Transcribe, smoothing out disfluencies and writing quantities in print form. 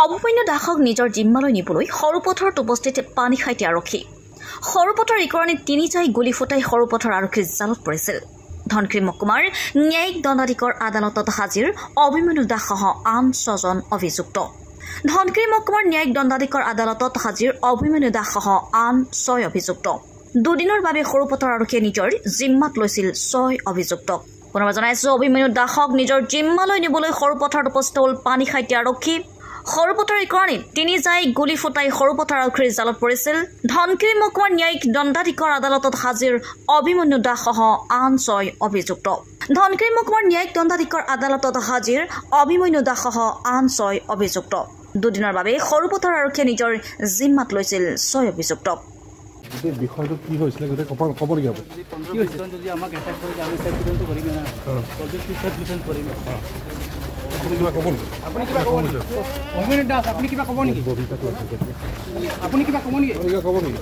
অভিমন্যু দাসক নিজৰ জিম্মালৈ নিবলৈ সৰুপথৰত উপস্থিত পানীখাইটি আৰক্ষী সৰুপথৰ ইকৰণে তিনিটাই গুলী ফুটাই সৰুপথৰ আৰক্ষীৰ জালত পৰিছিল। ধনশিৰি মহকুমাৰ ন্যায়িক দণ্ডাধীশৰ আদালতত হাজিৰ অভিমন্যু দাসসহ আন 6জন অভিযুক্ত। ধনশিৰি মহকুমাৰ ন্যায়িক দণ্ডাধীশৰ আদালতত হাজিৰ অভিমন্যু দাসসহ আন 6 অভিযুক্ত। দুদিনৰ বাবে সৰুপথৰ আৰক্ষীয়ে নিজৰ জিম্মাত লৈছিল 6 অভিযুক্তক। পুনৰ জনাইছো অভিমন্যু দাসক নিজৰ জিম্মালৈ নিবলৈ সৰুপথৰত উপস্থিত হ'ল পানীখাইটি আৰক্ষী। সৰুপথৰ ইকৰণে তিনিটাই গুলী ফুটাই সৰুপথৰ আৰক্ষীৰ জালত পৰিছিল। ধনশিৰি মহকুমাৰ ন্যায়িক দণ্ডাধীশৰ আদালতত হাজিৰ অভিমন্যু দাসসহ আন 6 অভিযুক্ত। ধনশিৰি মহকুমাৰ ন্যায়িক দণ্ডাধীশৰ আদালতত হাজিৰ অভিমন্যু দাসসহ আন 6 অভিযুক্ত। দুদিনৰ বাবে সৰুপথৰ আৰক্ষীয়ে নিজৰ জিম্মাত লৈছিল 6 অভিযুক্তক। বিষয়টো কি হৈছিল গোটেই ক'ব লাগিব কি হৈছিল যদি আমাক এটাক কৰি আমি সেফটিডেন্ট কৰিম না প্ৰজেক্ট সেফটিডেন্ট কৰিম আপুনি কিবা ক'ব নেকি অভিমন্যু দাস আপুনি কিবা ক'ব নেকি আপুনি কিবা ক'ব নেকি